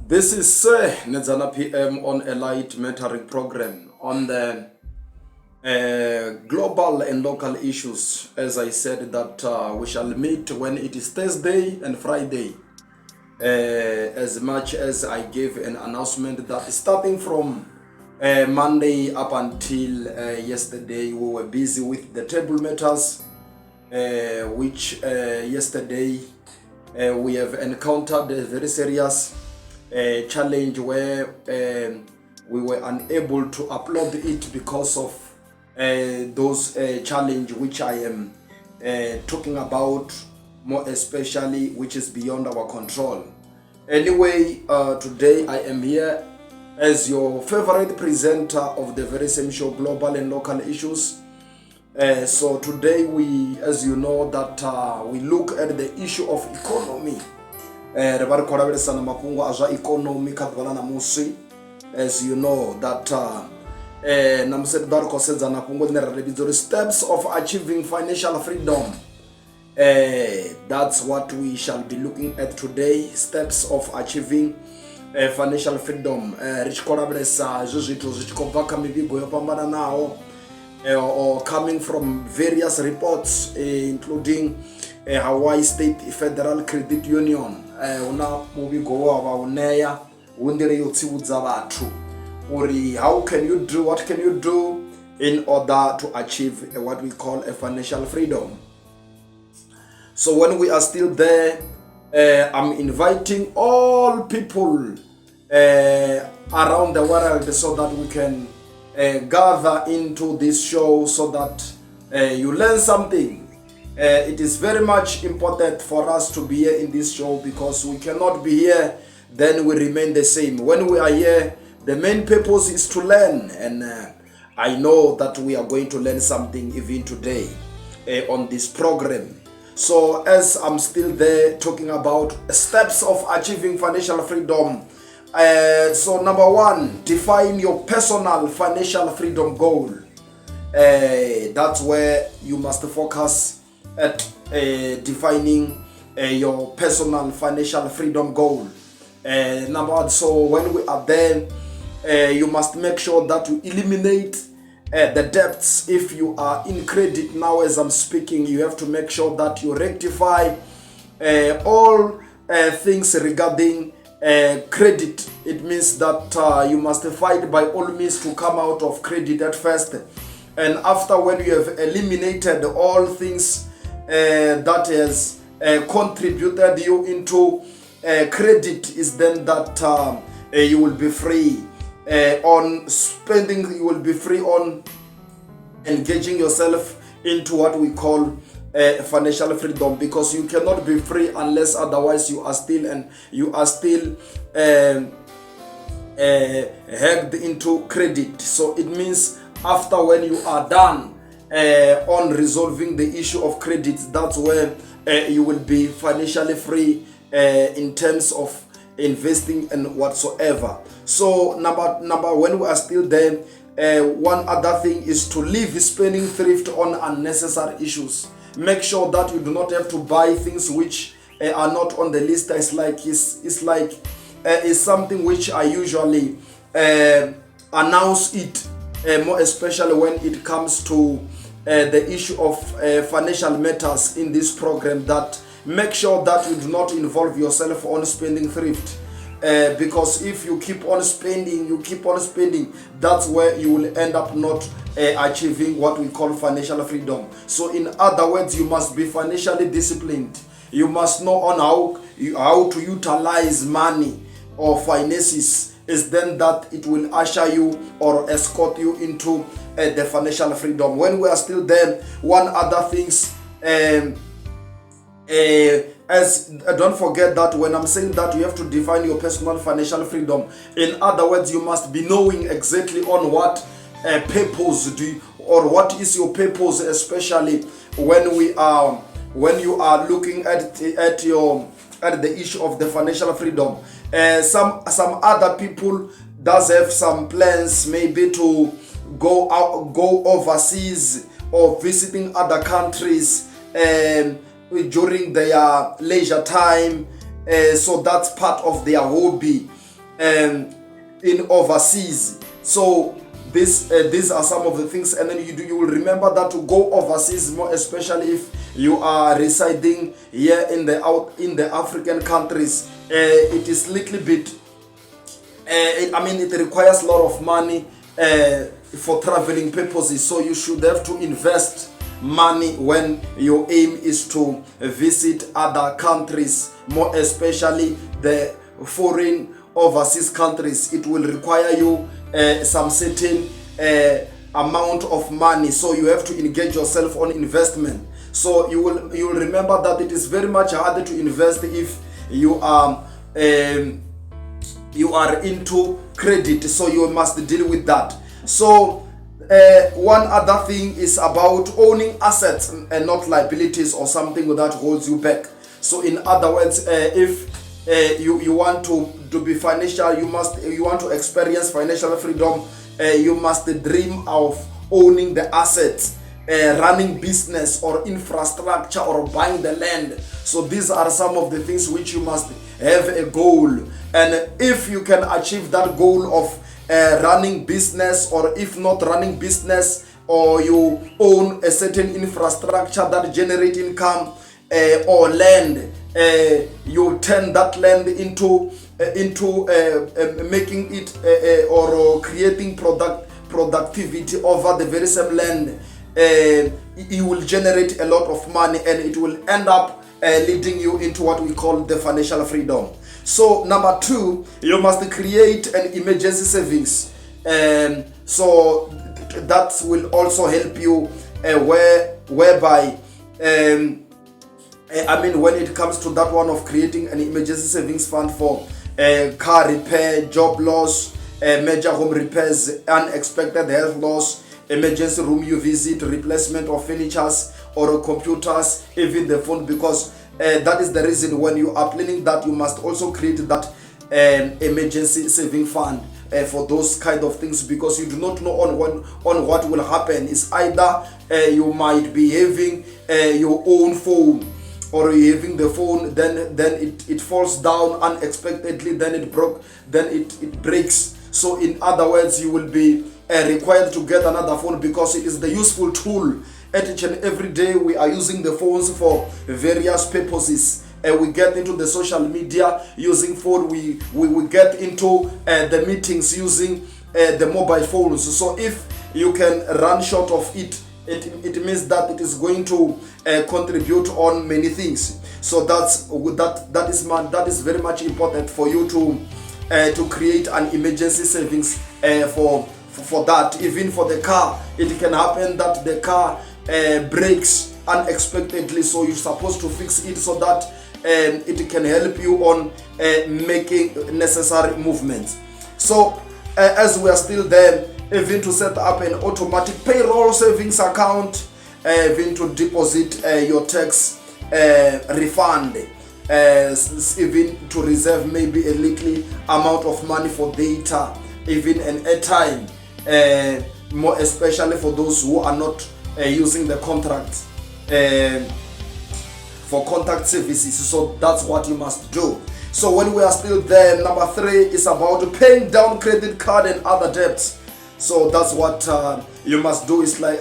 This is Nedzana PM on a light mentoring program on the global and local issues. As I said that we shall meet when it is Thursday and Friday. As much as I gave an announcement that starting from Monday up until yesterday, we were busy with the table matters, which yesterday we have encountered a very serious challenge where we were unable to upload it because of those challenge which I am talking about more especially, which is beyond our control. Anyway, today I am here as your favorite presenter of the very same show, Global and Local Issues. So today we, as you know, that we look at the issue of economy. Economy as you know that steps of achieving financial freedom. That's what we shall be looking at today, steps of achieving financial freedom. Or coming from various reports, including Hawaii State Federal Credit Union. How can you do, what can you do in order to achieve what we call a financial freedom? So when we are still there, I'm inviting all people around the world so that we can gather into this show so that you learn something. It is very much important for us to be here in this show because we cannot be here, then we remain the same. When we are here, the main purpose is to learn, and I know that we are going to learn something even today on this program. So as I'm still there talking about steps of achieving financial freedom, so number one, define your personal financial freedom goal. That's where you must focus at defining your personal financial freedom goal. Number one, so when we are there, you must make sure that you eliminate the debts. If you are in credit now as I'm speaking, you have to make sure that you rectify all things regarding credit. It means that you must fight by all means to come out of credit at first, and after, when you have eliminated all things that has contributed you into credit, is then that you will be free on spending. You will be free on engaging yourself into what we call financial freedom, because you cannot be free unless otherwise you are still hacked into credit. So it means after, when you are done on resolving the issue of credit, that's where you will be financially free in terms of investing and whatsoever. So number when we are still there, one other thing is to leave spending thrift on unnecessary issues. Make sure that you do not have to buy things which are not on the list. It's something which I usually announce it, more especially when it comes to the issue of financial matters in this program, that make sure that you do not involve yourself on spending thrift. Because if you keep on spending, that's where you will end up not achieving what we call financial freedom. So in other words, you must be financially disciplined. You must know on how to utilize money or finances, is then that it will usher you or escort you into the financial freedom. When we are still there, one other things, as don't forget that when I'm saying that you have to define your personal financial freedom, in other words, you must be knowing exactly on what purpose do you, or what is your purpose, especially when you are looking at the issue of the financial freedom. Some other people does have some plans, maybe to go overseas or visiting other countries during their leisure time. So that's part of their hobby. in overseas. So these are some of the things, and then you will remember that to go overseas, more especially if you are residing here in the African countries, it is little bit. It requires a lot of money for traveling purposes. So you should have to invest money when your aim is to visit other countries, more especially the foreign overseas countries. It will require you some certain amount of money, so you have to engage yourself on investment. So you will remember that it is very much harder to invest if you are into credit, so you must deal with that. So one other thing is about owning assets and not liabilities or something that holds you back. So in other words, if you want to be financial, you want to experience financial freedom, you must dream of owning the assets, running business or infrastructure or buying the land. So these are some of the things which you must have a goal. And if you can achieve that goal of running business, or if not running business, or you own a certain infrastructure that generate income, or land, you turn that land into making it or creating productivity over the very same land. You will generate a lot of money, and it will end up leading you into what we call the financial freedom. So number 2, you must create an emergency savings. So that will also help you whereby when it comes to that one of creating an emergency savings fund for car repair, job loss, major home repairs, unexpected health loss, emergency room you visit, replacement of furnitures or computers, even the phone, because that is the reason when you are planning that, you must also create that emergency saving fund for those kind of things, because you do not know on what will happen. It's either you might be having your own phone, or you're having the phone, then it falls down unexpectedly, then it breaks. So in other words, you will be required to get another phone, because it is the useful tool. Each and every day we are using the phones for various purposes. We get into the social media using phone. We get into the meetings using the mobile phones. So if you can run short of it, it means that it is going to contribute on many things. So that is very much important for you to create an emergency savings for that. Even for the car, it can happen that the car breaks unexpectedly, so you're supposed to fix it so that it can help you on making necessary movements. So as we are still there, even to set up an automatic payroll savings account, even to deposit your tax refund, even to reserve maybe a little amount of money for data, even an airtime, more especially for those who are not using the contract for contact services. So that's what you must do. So when we are still there, number 3 is about paying down credit card and other debts. So that's what you must do. Is like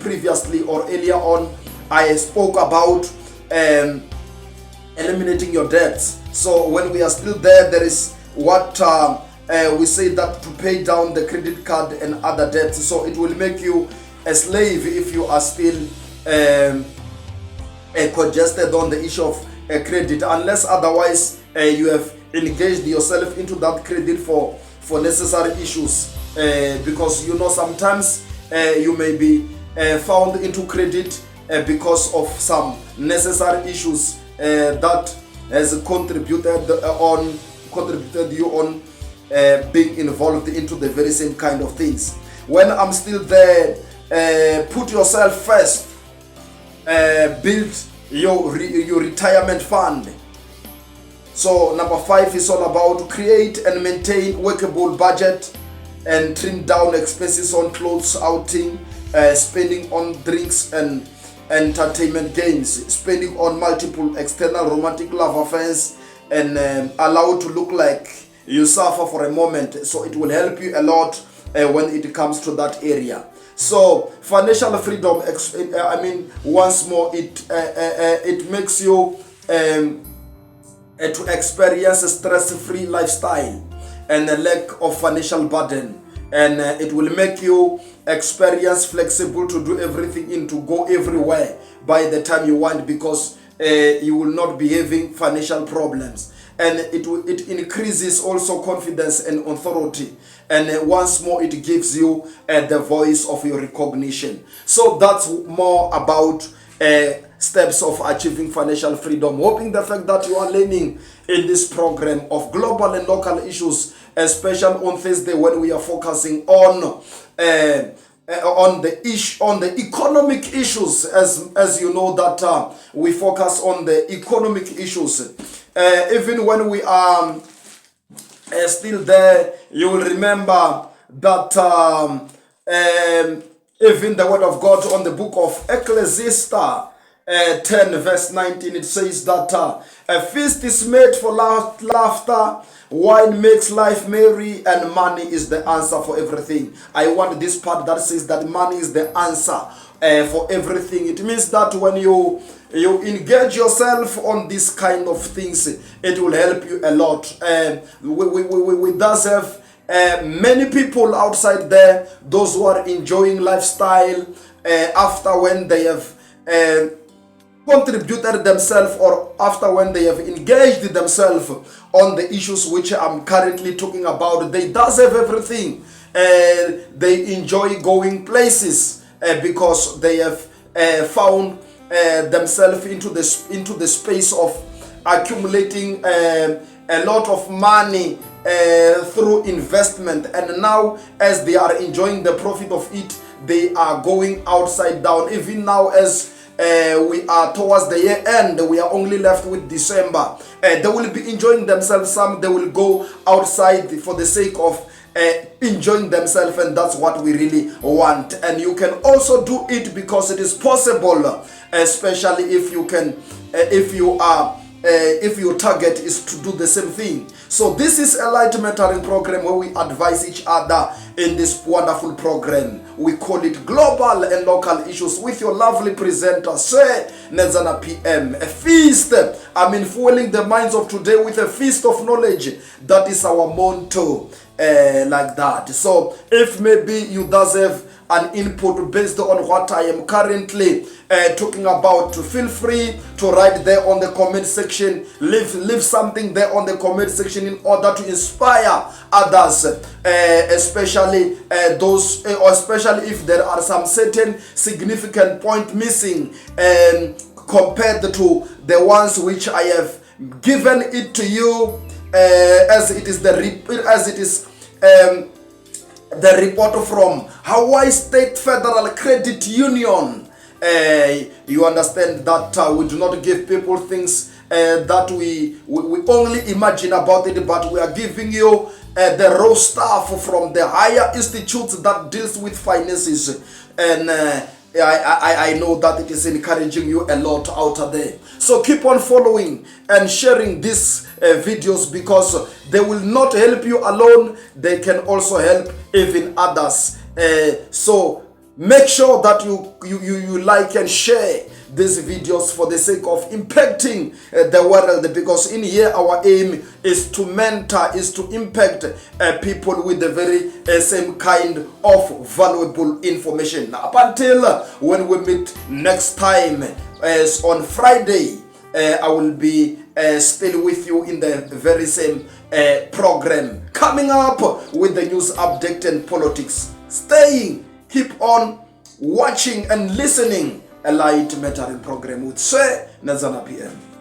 previously or earlier on, I spoke about eliminating your debts. So when we are still there, there is what we say that to pay down the credit card and other debts. So it will make you a slave if you are still congested on the issue of credit, unless otherwise you have engaged yourself into that credit for necessary issues, because sometimes you may be found into credit because of some necessary issues that has contributed you on being involved into the very same kind of things. When I'm still there, put yourself first. Build your retirement fund. So number 5 is all about create and maintain workable budget and trim down expenses on clothes, outing, spending on drinks and entertainment games, spending on multiple external romantic love affairs, and allow to look like you suffer for a moment. So it will help you a lot when it comes to that area. So financial freedom, once more, it makes you to experience a stress-free lifestyle and a lack of financial burden, and it will make you experience flexible to do everything and to go everywhere by the time you want, because you will not be having financial problems, and it increases also confidence and authority, and once more it gives you the voice of your recognition. So that's more about steps of achieving financial freedom. Hoping the fact that you are learning in this program of global and local issues, especially on Thursday when we are focusing on the economic issues, as you know that we focus on the economic issues. Even when we are still there, you will remember that even the word of God on the book of Ecclesiastes 10 verse 19, it says that a feast is made for laughter, wine makes life merry, and money is the answer for everything. I want this part that says that money is the answer for everything. It means that when you engage yourself on this kind of things, it will help you a lot. We thus have many people outside there, those who are enjoying lifestyle after when they have contributed themselves, or after when they have engaged themselves on the issues which I'm currently talking about. They does have everything. They enjoy going places because they have found themselves into the space of accumulating a lot of money through investment, and now as they are enjoying the profit of it, they are going outside down. Even now, as we are towards the year end, we are only left with December. They will be enjoying themselves. Some they will go outside for the sake of enjoying themselves, and that's what we really want. And you can also do it because it is possible, especially if you can, if your target is to do the same thing. So this is a light mentoring program where we advise each other in this wonderful program. We call it Global and Local Issues with your lovely presenter, Sir Nedzana PM. A feast, fueling the minds of today with a feast of knowledge. That is our motto, like that. So if maybe you does have an input based on what I am currently talking about, to feel free to write there on the comment section. Leave something there on the comment section in order to inspire others, especially those, or especially if there are some certain significant point missing compared to the ones which I have given it to you, as it is the report from Hawaii State Federal Credit Union. You understand that we do not give people things that we only imagine about it, but we are giving you the raw stuff from the higher institutes that deals with finances, and I know that it is encouraging you a lot out there. So keep on following and sharing these videos, because they will not help you alone, they can also help even others. So make sure that you like and share these videos for the sake of impacting the world, because in here our aim is to mentor, is to impact people with the very same kind of valuable information. Now, up until when we meet next time, as on Friday, I will be still with you in the very same program, coming up with the news update and politics. Keep on watching and listening a light mentoring program with Sir Nedzana PM.